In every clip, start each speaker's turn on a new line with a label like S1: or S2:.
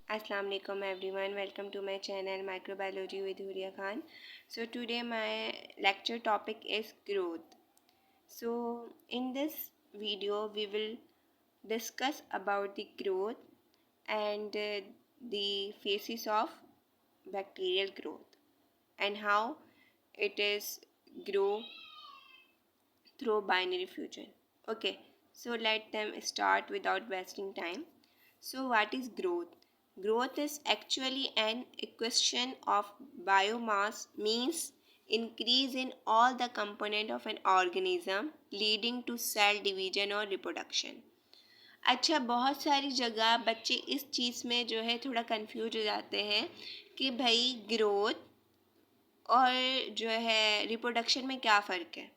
S1: Assalamu alaikum everyone, welcome to my channel Microbiology with Huria Khan. So today my lecture topic is growth. So in this video we will discuss about the growth and the phases of bacterial growth and how it is grow through binary fusion. Okay, so let them start without wasting time. So, what is growth? Growth is actually an equation of biomass, means increase in all the component of an organism leading to cell division और reproduction. अच्छा, बहुत सारी जगह बच्चे इस चीज़ में जो है थोड़ा कंफ्यूज हो जाते हैं कि भाई ग्रोथ और जो है रिप्रोडक्शन में क्या फ़र्क है।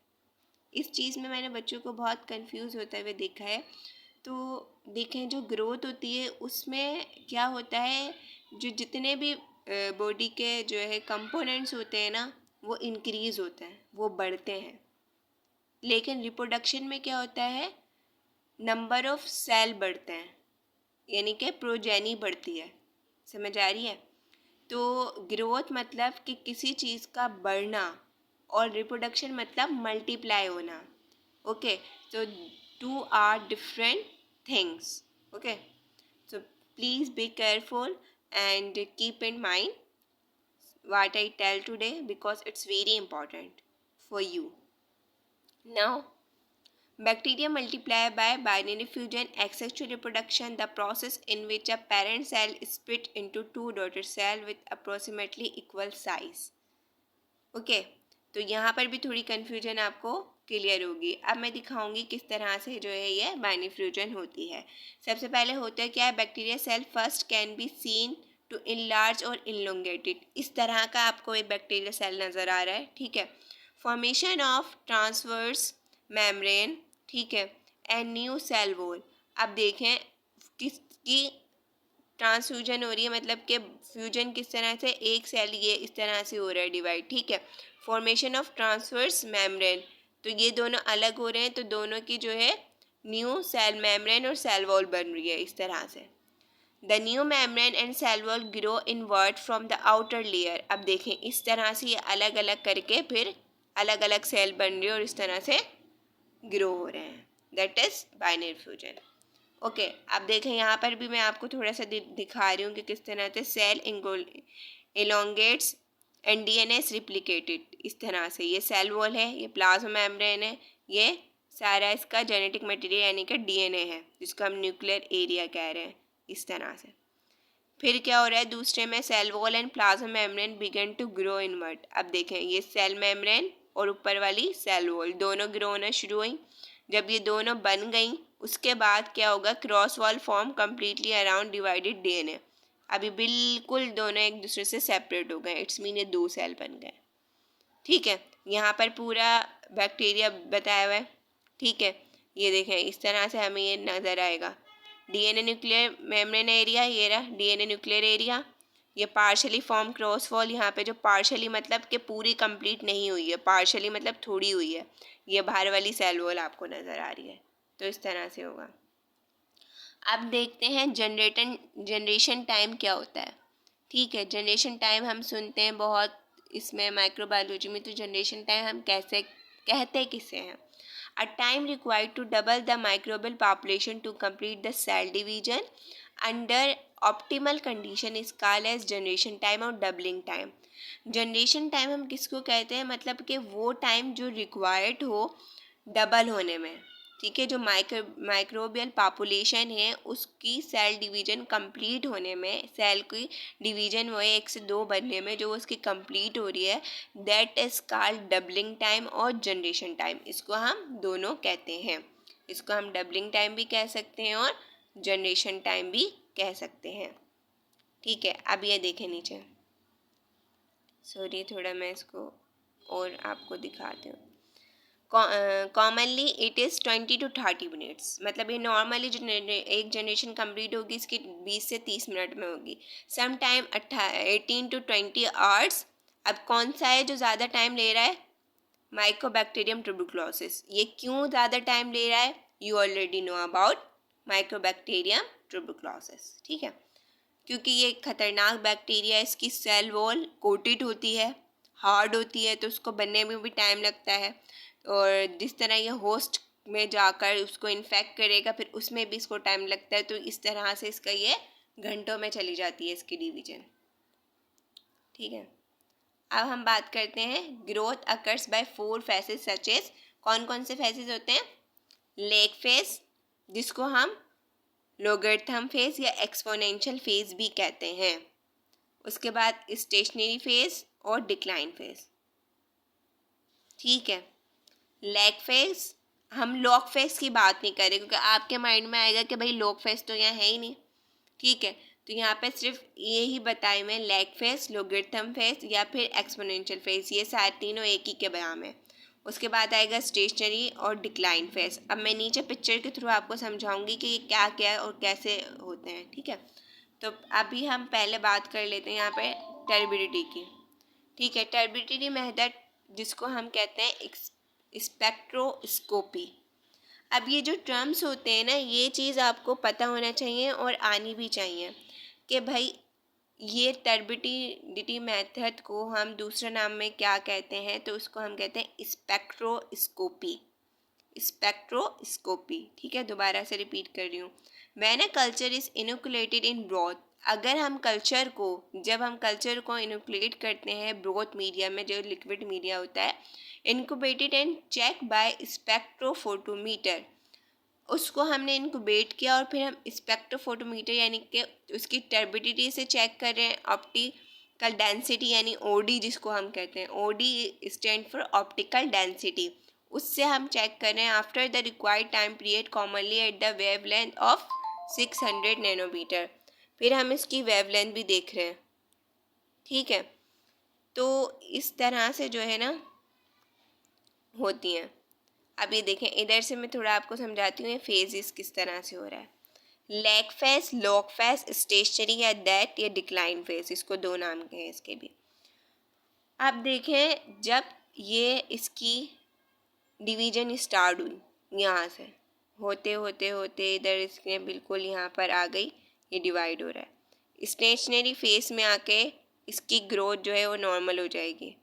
S1: इस चीज़ में मैंने बच्चों को बहुत कंफ्यूज होते हुए देखा है। तो देखें, जो ग्रोथ होती है उसमें क्या होता है, जो जितने भी बॉडी के जो है कंपोनेंट्स होते हैं ना, वो इंक्रीज़ होते हैं, वो बढ़ते हैं। लेकिन रिप्रोडक्शन में क्या होता है, नंबर ऑफ सेल बढ़ते हैं, यानी कि प्रोजेनी बढ़ती है। समझ आ रही है? तो ग्रोथ मतलब कि किसी चीज़ का बढ़ना और रिप्रोडक्शन मतलब मल्टीप्लाई होना। Okay, so two are different things. Okay, so please be careful and keep in mind what I tell today because it's very important for you. Now, bacteria multiply by binary fusion, asexual reproduction, the process in which a parent cell is split into two daughter cells with approximately equal size. Okay, तो यहाँ पर भी थोड़ी confusion आपको clear होगी। अब मैं दिखाऊंगी किस तरह से जो है ये बाइनरी फ्यूजन होती है। सबसे पहले होता है क्या है, bacteria cell first can be seen to enlarge और इनलोंगेटेड। इस तरह का आपको एक बैक्टीरिया सेल नज़र आ रहा है, ठीक है। फॉर्मेशन ऑफ ट्रांसवर्स मेम्ब्रेन, ठीक है, एंड न्यू सेल वॉल। अब देखें किसकी ट्रांसफ्यूजन हो रही है, मतलब कि फ्यूजन किस तरह से, एक सेल ये इस तरह से हो रहा है डिवाइड, ठीक है। फॉर्मेशन ऑफ ट्रांसवर्स मेम्ब्रेन, तो ये दोनों अलग हो रहे हैं, तो दोनों की जो है न्यू सेल मेम्ब्रेन और सेल वॉल बन रही है इस तरह से। The new membrane and cell wall grow inward from the outer layer. अब देखें इस तरह से ये अलग अलग करके फिर अलग अलग सेल बन रही है और इस तरह से ग्रो हो रहे हैं। That is binary fusion. Okay, अब देखें यहाँ पर भी मैं आपको थोड़ा सा दिखा रही हूँ कि किस तरह से सेल एलोंगेट्स एंड डीएनए रिप्लिकेटेड। इस तरह से ये सेल वॉल है, ये प्लाज्मा मेम्ब्रेन है, ये सारा इसका जेनेटिक मटेरियल यानी कि डीएनए है, जिसको हम न्यूक्लियर एरिया कह रहे हैं। इस तरह से फिर क्या हो रहा है, दूसरे में cell wall and plasma membrane began to grow inward. अब देखें ये सेल मेम्ब्रेन और ऊपर वाली सेल वॉल दोनों ग्रो होना शुरू हुई। जब ये दोनों बन गई उसके बाद क्या होगा, cross wall form completely around divided DNA. अभी बिल्कुल दोनों एक दूसरे से सेपरेट हो गए, इट्स मीन ये दो सेल बन गए, ठीक है। यहाँ पर पूरा बैक्टीरिया बताया हुआ है, ठीक है। ये देखें इस तरह से हमें ये नज़र आएगा। डीएनए न्यूक्लियर मेम्ब्रेन एरिया, ये रहा डीएनए न्यूक्लियर एरिया। ये पार्शली फॉर्म क्रॉस वॉल, यहाँ पे जो पार्शली मतलब कि पूरी कंप्लीट नहीं हुई है, पार्शली मतलब थोड़ी हुई है, ये बाहर वाली सेल वॉल आपको नज़र आ रही है। तो इस तरह से होगा। अब देखते हैं जनरेशन टाइम क्या होता है, ठीक है। जनरेशन टाइम हम सुनते हैं बहुत इसमें माइक्रोबायोलॉजी में, तो जनरेशन टाइम हम कैसे कहते किसे हैं, a time required to double the microbial population to complete the cell division under optimal condition is called as generation time और डबलिंग टाइम। जनरेशन टाइम हम किसको कहते हैं, मतलब कि वो टाइम जो रिक्वायर्ड हो डबल होने में, ठीक है। जो माइक्रोबियल पॉपुलेशन है उसकी सेल डिवीजन कंप्लीट होने में, सेल की डिवीजन वो एक से दो बनने में जो उसकी कंप्लीट हो रही है, that is called doubling time और जनरेशन टाइम। इसको हम दोनों कहते हैं, इसको हम डबलिंग टाइम भी कह सकते हैं और जनरेशन टाइम भी कह सकते हैं, ठीक है। अब ये देखें नीचे, सॉरी थोड़ा मैं इसको और आपको दिखाती हूँ। Commonly it is 20 to 30 minutes, मतलब ये नॉर्मली जो एक जनरेशन कंप्लीट होगी इसकी 20 से 30 मिनट में होगी। Some time 18 to 20 hours. अब कौन सा है जो ज़्यादा टाइम ले रहा है, माइकोबैक्टीरियम ट्यूबरकुलोसिस। ये क्यों ज़्यादा टाइम ले रहा है, you already know about Mycobacterium tuberculosis, ठीक है। क्योंकि ये खतरनाक बैक्टीरिया है, इसकी सेल वॉल कोटेड होती है, हार्ड होती है, तो उसको बनने में भी टाइम लगता है। और जिस तरह ये होस्ट में जाकर उसको इन्फेक्ट करेगा, फिर उसमें भी इसको टाइम लगता है। तो इस तरह से इसका ये घंटों में चली जाती है इसकी डिवीजन। ठीक है, अब हम बात करते हैं growth occurs by 4 phases such as. कौन कौन से फेसेस होते हैं? लेग फेस, जिसको हम लोगरिथम फेस या एक्सपोनेंशियल फेस भी कहते हैं। उसके बाद स्टेशनरी फेस और डिक्लाइन फेस। ठीक है, लेग फेस, हम लॉग फेस की बात नहीं करें क्योंकि आपके माइंड में आएगा कि भाई लॉग फेस तो यहाँ है ही नहीं। ठीक है, तो यहाँ पे सिर्फ ये ही बताए मैं, लेग फेस, लोगरिथम फेस या फिर एक्सपोनेंशियल फेस, ये सारे तीनों एक ही के बयान में। उसके बाद आएगा स्टेशनरी और डिक्लाइन फेस। अब मैं नीचे पिक्चर के थ्रू आपको समझाऊंगी कि ये क्या क्या है और कैसे होते हैं। ठीक है, तो अभी हम पहले बात कर लेते हैं यहाँ पे टर्बिडिटी की। ठीक है, टर्बिडिटी मेथड, जिसको हम कहते हैं स्पेक्ट्रोस्कोपी। अब ये जो टर्म्स होते हैं ना, ये चीज़ आपको पता होना चाहिए और आनी भी चाहिए कि भाई ये टर्बिडिटी मेथड को हम दूसरे नाम में क्या कहते हैं, तो उसको हम कहते हैं स्पेक्ट्रोस्कोपी। स्पेक्ट्रोस्कोपी। ठीक है, दोबारा से रिपीट कर रही हूँ। When a culture is inoculated in broth, अगर हम कल्चर को, जब हम कल्चर को इनोकुलेट करते हैं ब्रॉथ मीडिया में, जो लिक्विड मीडिया होता है, incubated and check by spectrophotometer, उसको हमने इनक्यूबेट किया और फिर हम स्पेक्ट्रोफोटोमीटर यानी कि उसकी टर्बिडिटी से चेक कर रहे हैं, ऑप्टिकल डेंसिटी यानी ओडी जिसको हम कहते हैं, OD stand for optical density, उससे हम चेक कर रहे हैं after the required time period, commonly at the wavelength of 600 nanometre. फिर हम इसकी वेवलेंथ भी देख रहे हैं। ठीक है, तो इस तरह से जो है ना होती हैं। अब ये देखें, इधर से मैं थोड़ा आपको समझाती हूँ ये फेजेस किस तरह से हो रहा है। Lag phase, log phase, stationary या दैट या डिक्लाइन फेस, इसको दो नाम के हैं इसके भी। अब देखें, जब ये इसकी डिवीजन स्टार्ट हुई, यहाँ से होते होते होते इधर इसके बिल्कुल यहाँ पर आ गई, ये डिवाइड हो रहा है। स्टेशनरी फेस में आके इसकी ग्रोथ जो है वो नॉर्मल हो जाएगी।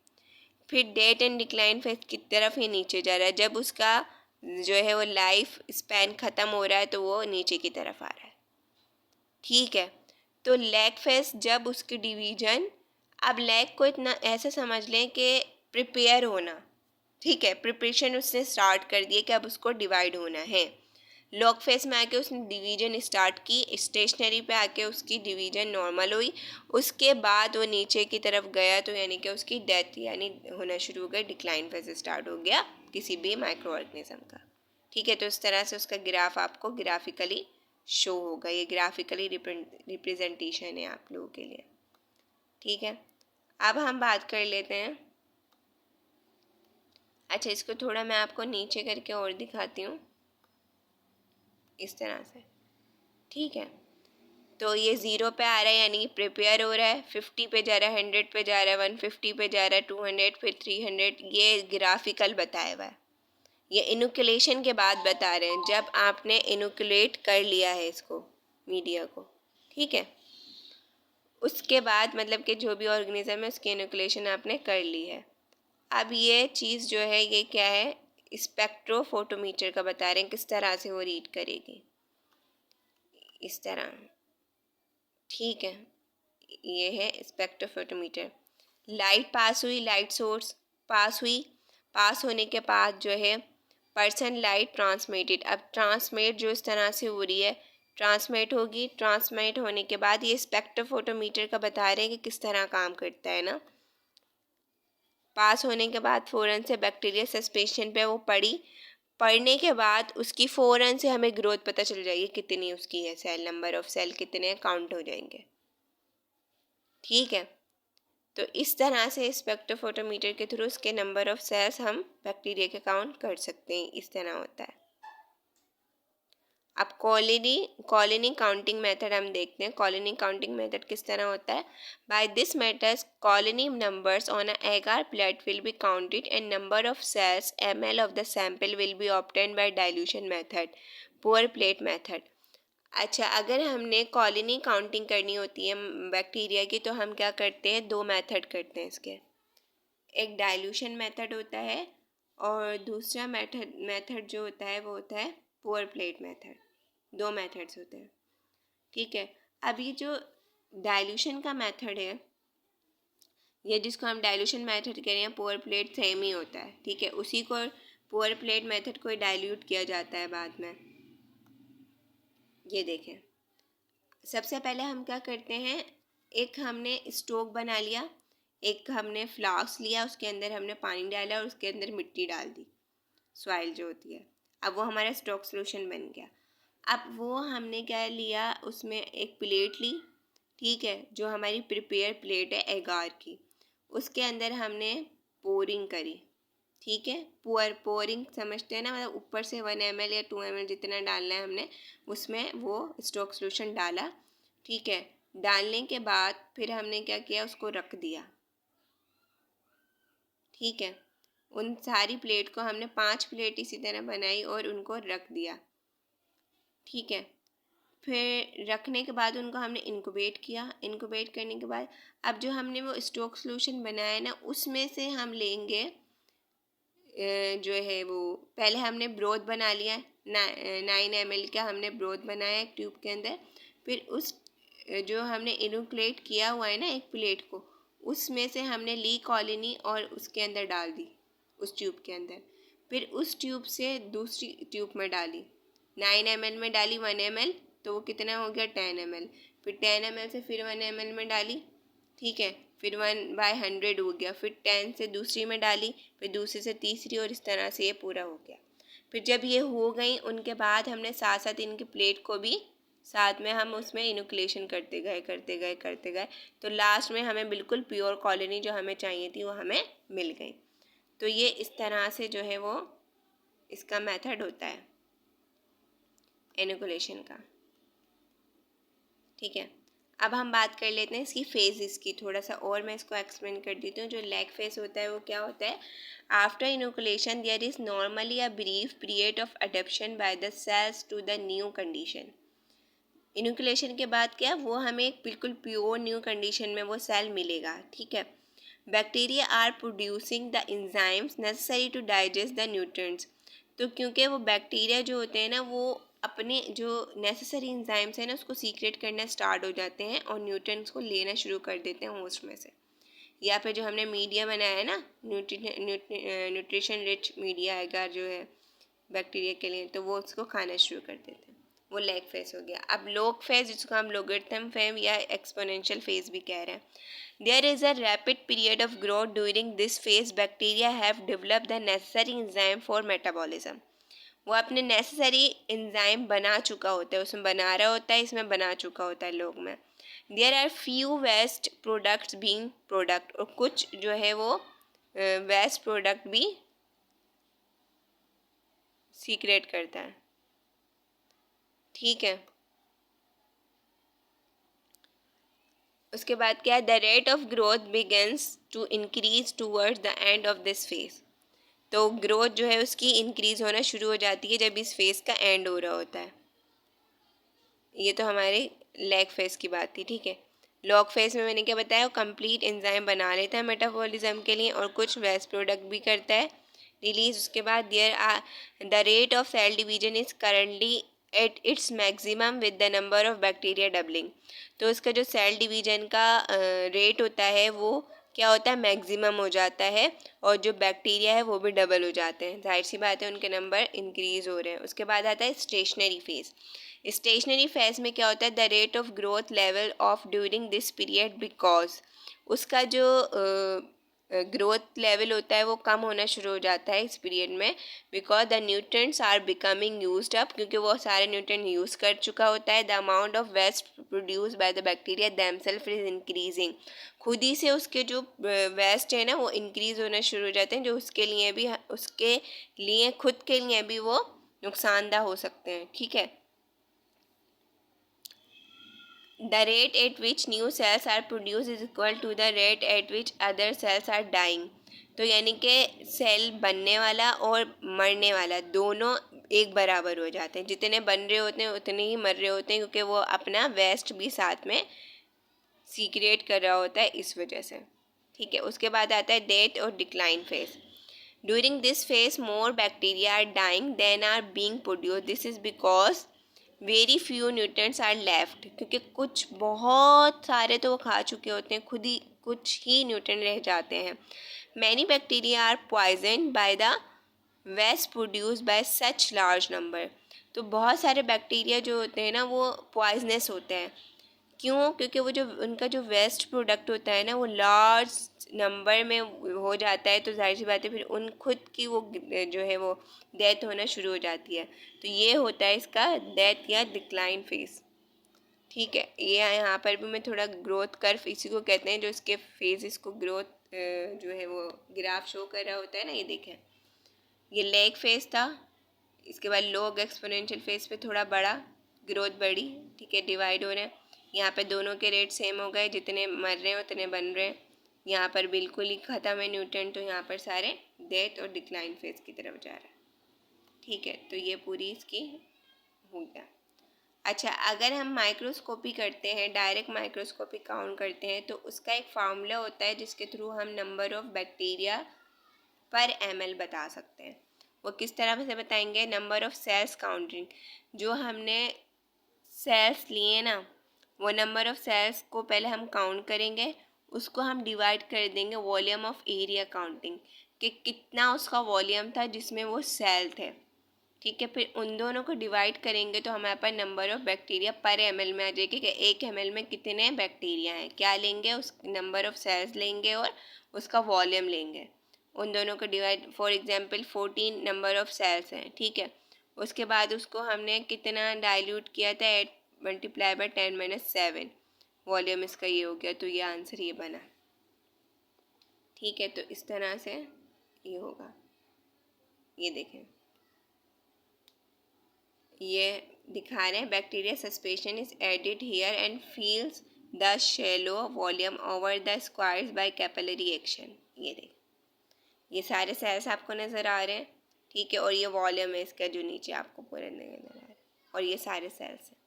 S1: फिर डेट एंड डिक्लाइन फेस की तरफ ही नीचे जा रहा है, जब उसका जो है वो लाइफ स्पैन ख़त्म हो रहा है तो वो नीचे की तरफ आ रहा है। ठीक है, तो लेग फेस, जब उसकी डिवीजन, अब लेग को इतना ऐसे समझ लें कि प्रिपेयर होना। ठीक है, प्रिपरेशन उसने स्टार्ट कर दिए कि अब उसको डिवाइड होना है। लॉग फेस में आके उसने डिवीजन स्टार्ट की, स्टेशनरी पे आके उसकी डिवीजन नॉर्मल हुई, उसके बाद वो नीचे की तरफ गया तो यानी कि उसकी डेथ यानी होना शुरू हो गया, डिक्लाइन फेज स्टार्ट हो गया किसी भी माइक्रो ऑर्गेनिज्म का। ठीक है, तो इस तरह से उसका ग्राफ आपको ग्राफिकली शो होगा, ये ग्राफिकली रिप्रेजेंटेशन है आप लोगों के लिए। ठीक है, अब हम बात कर लेते हैं, अच्छा इसको थोड़ा मैं आपको नीचे करके और दिखाती हूँ इस तरह से। ठीक है, तो ये 0 पे आ रहा है यानी प्रिपेयर हो रहा है, 50 पे जा रहा है, 100 पे जा रहा है, 150 पे जा रहा है, 200, फिर 300, ये ग्राफिकल बताया हुआ है। ये इनोकुलेशन के बाद बता रहे हैं, जब आपने इनोकुलेट कर लिया है इसको, मीडिया को। ठीक है, उसके बाद मतलब कि जो भी ऑर्गेनिज्म है उसकी इनोकुलेशन आपने कर ली है। अब ये चीज़ जो है ये क्या है, स्पेक्ट्रोफोटोमीटर का बता रहे हैं किस तरह से वो रीड करेगी, इस तरह। ठीक है, ये है स्पेक्ट्रोफोटोमीटर। लाइट पास हुई, लाइट सोर्स पास हुई, पास होने के बाद जो है पर्सन लाइट ट्रांसमिटेड, अब ट्रांसमिट जो इस तरह से हो रही है, ट्रांसमिट होगी, ट्रांसमिट होने के बाद ये स्पेक्ट्रोफोटोमीटर का बता रहे हैं कि किस तरह काम करता है ना। पास होने के बाद फ़ौरन से बैक्टीरिया सस्पेंशन पे वो पढ़ने के बाद उसकी फ़ौरन से हमें ग्रोथ पता चल जाएगी कितनी उसकी है, सेल नंबर ऑफ सेल कितने काउंट हो जाएंगे। ठीक है, तो इस तरह से स्पेक्ट्रोफोटोमीटर के थ्रू उसके नंबर ऑफ सेल्स हम बैक्टीरिया के काउंट कर सकते हैं, इस तरह होता है। अब कॉलोनी काउंटिंग मेथड हम देखते हैं। कॉलोनी काउंटिंग मेथड किस तरह होता है? By this method colony numbers on a agar plate will be counted and number of cells ml of the sample will be obtained by dilution method, pour plate method. अच्छा, अगर हमने colony counting करनी होती है bacteria की, तो हम क्या करते हैं, दो मेथड करते हैं इसके। एक डाइल्यूशन मेथड होता है और दूसरा मेथड जो होता है वो होता है पोर प्लेट मेथड। दो मेथड्स होते हैं, ठीक है। अब ये जो डाइल्यूशन का मेथड है, ये जिसको हम डाइल्यूशन मेथड कह रहे हैं, पोर प्लेट सेम ही होता है, ठीक है। उसी को पोर प्लेट मेथड को डाइल्यूट किया जाता है बाद में। ये देखें, सबसे पहले हम क्या करते हैं, एक हमने स्टोव बना लिया, एक हमने फ्लास्क लिया, उसके अंदर हमने पानी डाला और उसके अंदर मिट्टी डाल दी, सॉइल जो होती है। अब वो हमारा स्टोक सोल्यूशन बन गया। अब वो हमने क्या लिया, उसमें एक प्लेट ली, ठीक है, जो हमारी प्रिपेयर प्लेट है एगार की, उसके अंदर हमने पोरिंग करी, ठीक है। पोरिंग समझते हैं ना, मतलब ऊपर से 1 ml या 2 ml जितना डालना है हमने, उसमें वो स्टोक सोल्यूशन डाला, ठीक है। डालने के बाद फिर हमने क्या किया, उसको रख दिया, ठीक है। उन सारी प्लेट को हमने 5 प्लेट इसी तरह बनाई और उनको रख दिया, ठीक है। फिर रखने के बाद उनको हमने इनक्यूबेट किया। इनक्यूबेट करने के बाद अब जो हमने वो स्टोक सोल्यूशन बनाया ना, उसमें से हम लेंगे जो है वो, पहले हमने ब्रोथ बना लिया, 9 ml का हमने ब्रोथ बनाया एक ट्यूब के अंदर। फिर उस जो हमने इनोकुलेट किया हुआ है ना एक प्लेट को, उसमें से हमने ली कॉलोनी और उसके अंदर डाल दी, उस ट्यूब के अंदर। फिर उस ट्यूब से दूसरी ट्यूब में डाली, 9 ml में डाली 1 ml, तो वो कितना हो गया 10 ml। फिर 10 ml से फिर 1 ml में डाली, ठीक है, फिर 1/100 हो गया। फिर 10 से दूसरी में डाली, फिर दूसरी से तीसरी, और इस तरह से ये पूरा हो गया। फिर जब ये हो गई, उनके बाद हमने साथ साथ इनकी प्लेट को भी साथ में हम उसमें इनोकुलेशन करते गए, तो लास्ट में हमें बिल्कुल प्योर कॉलोनी जो हमें चाहिए थी वो हमें मिल गई। तो ये इस तरह से जो है वो इसका मेथड होता है इनोकुलेशन का, ठीक है। अब हम बात कर लेते हैं इसकी फेजेस की, थोड़ा सा और मैं इसको एक्सप्लेन कर देती हूँ। जो लैग फेज होता है वो क्या होता है, after inoculation there is normally a brief period of adaptation by the cells to the new condition. Inoculation के बाद क्या, वो हमें एक बिल्कुल प्योर न्यू कंडीशन में वो सेल मिलेगा, ठीक है। Bacteria are producing the enzymes necessary to digest the nutrients. तो क्योंकि वो बैक्टीरिया जो होते हैं ना, वो अपने जो नेसेसरी एंजाइम्स हैं ना, उसको सीक्रेट करना स्टार्ट हो जाते हैं और न्यूट्रिएंट्स को लेना शुरू कर देते हैं होस्ट में से, या फिर जो हमने मीडिया बनाया है ना, न्यूट्रिशन रिच मीडिया एगार जो है बैक्टीरिया के लिए, तो वो उसको खाना शुरू कर देते हैं। वो लैग फेज हो गया। अब लॉग फेज, जिसको हम लोगरिथम फेज या एक्सपोनेंशियल फेज भी कह रहे हैं, there is a rapid period of growth during this phase bacteria have developed the necessary enzyme for metabolism. वो अपने नेसेसरी एंजाइम बना चुका होता है, उसमें बना रहा होता है, इसमें बना चुका होता है लोग में। There are few waste products being product, और कुछ जो है वो वेस्ट प्रोडक्ट भी सीक्रेट करता है, ठीक है। उसके बाद क्या है, the rate of growth begins to increase towards the end of this phase. तो ग्रोथ जो है उसकी इंक्रीज होना शुरू हो जाती है जब इस फेज का एंड हो रहा होता है। ये तो हमारे लैग फेज की बात थी, ठीक है। लॉग फेज में मैंने क्या बताया, वो कंप्लीट एंजाइम बना लेता है मेटाबॉलिज्म के लिए और कुछ वेस्ट प्रोडक्ट भी करता है रिलीज। उसके बाद there are the rate of cell division is currently at its maximum with the number of bacteria doubling. तो इसका जो सेल डिवीजन का रेट होता है वो क्या होता है, मैक्सिमम हो जाता है, और जो बैक्टीरिया है वो भी डबल हो जाते हैं, जाहिर सी बात है उनके नंबर इंक्रीज हो रहे हैं। उसके बाद आता है स्टेशनरी फेज। स्टेशनरी फेज में क्या होता है, the rate of growth level of during this period, because उसका जो ग्रोथ लेवल होता है वो कम होना शुरू हो जाता है इस पीरियड में, because the nutrients are becoming used up, क्योंकि वो सारे न्यूट्रिएंट यूज़ कर चुका होता है। The amount of waste produce by the bacteria themselves is increasing, खुद ही से उसके जो वेस्ट है ना वो इंक्रीज होना शुरू हो जाते हैं, जो उसके लिए खुद के लिए भी वो नुकसानदा हो सकते हैं, ठीक है। The rate at which new cells are produced is equal to the rate at which other cells are dying। तो यानी कि सेल बनने वाला और मरने वाला दोनों एक बराबर हो जाते हैं, जितने बन रहे होते हैं उतने ही मर रहे होते हैं, क्योंकि वो अपना वेस्ट भी साथ में सीक्रेट कर रहा होता है इस वजह से। ठीक है, उसके बाद आता है डेथ और decline phase. During this phase more bacteria are dying than are being produce, this is because very few nutrients are left, क्योंकि कुछ बहुत सारे तो वो खा चुके होते हैं, खुद ही कुछ ही न्यूट्रिएंट रह जाते हैं। Many bacteria are poison by the waste produce by such large number, तो बहुत सारे बैक्टीरिया जो होते हैं ना वो पॉइजनस होते हैं। क्यों? क्योंकि वो जो उनका जो वेस्ट प्रोडक्ट होता है ना वो लार्ज नंबर में हो जाता है, तो जाहिर सी बात है फिर उन खुद की वो जो है वो डेथ होना शुरू हो जाती है। तो ये होता है इसका डेथ या डिक्लाइन फेज। ठीक है, ये यहाँ पर भी मैं थोड़ा ग्रोथ कर्व इसी को कहते हैं, जो इसके फेज इसको ग्रोथ जो है वो ग्राफ शो कर रहा होता है ना, ये देखें, ये लेग फेज था, इसके बाद लोग एक्सपोनेंशियल फेज पे थोड़ा बड़ा ग्रोथ बढ़ी। ठीक है, डिवाइड हो रहे हैं, यहाँ पे दोनों के रेट सेम हो गए, जितने मर रहे हैं उतने बन रहे हैं। यहाँ पर बिल्कुल ही ख़त्म है न्यूट्रिएंट, तो यहाँ पर सारे डेथ और डिक्लाइन फेज की तरफ जा रहे हैं। ठीक है, तो ये पूरी इसकी हो गया। अच्छा, अगर हम माइक्रोस्कोपी करते हैं, डायरेक्ट माइक्रोस्कोपी काउंट करते हैं, तो उसका एक फार्मूला होता है जिसके थ्रू हम नंबर ऑफ बैक्टीरिया पर ml बता सकते हैं। वो किस तरह से बताएंगे? नंबर ऑफ सेल्स काउंटिंग, जो हमने सेल्स लिए ना वो नंबर ऑफ सेल्स को पहले हम काउंट करेंगे, उसको हम डिवाइड कर देंगे वॉल्यूम ऑफ एरिया काउंटिंग, कि कितना उसका वॉल्यूम था जिसमें वो सेल थे। ठीक है, फिर उन दोनों को डिवाइड करेंगे तो हमारे पास नंबर ऑफ बैक्टीरिया पर ml में आ जाएगी कि 1 ml में कितने बैक्टीरिया हैं। क्या लेंगे? उस नंबर ऑफ सेल्स लेंगे और उसका वॉल्यूम लेंगे, उन दोनों को divide. For example 14 number of cells हैं। ठीक है, उसके बाद उसको हमने कितना डाइल्यूट किया था, 8 मल्टीप्लाई बाय 10⁻7, वॉल्यूम इसका ये हो गया, तो ये आंसर ये बना। ठीक है, तो इस तरह से ये होगा। ये देखें, ये दिखा रहे हैं bacteria suspension is added here and fills the shallow volume over the squares by capillary action. ये देख, ये सारे सेल्स आपको नज़र आ रहे हैं। ठीक है, और ये वॉल्यूम है इसका जो नीचे आपको पूरे नज़र आ रहा है, और ये सारे सेल्स हैं।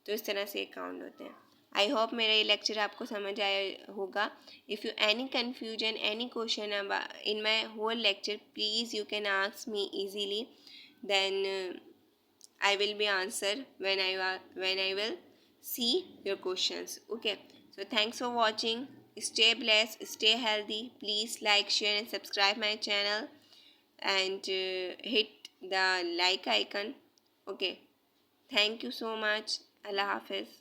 S1: तो इस तरह से काउंट होते हैं। आई होप मेरा ये लेक्चर आपको समझ आया होगा। If you any confusion any question in my whole lecture, please you can ask me easily, then I will be answer when I will see your questions. Okay, so thanks for watching. Stay blessed, stay healthy. Please like, share and subscribe my channel, and hit the like icon. Okay, thank you so much. Allah Hafiz.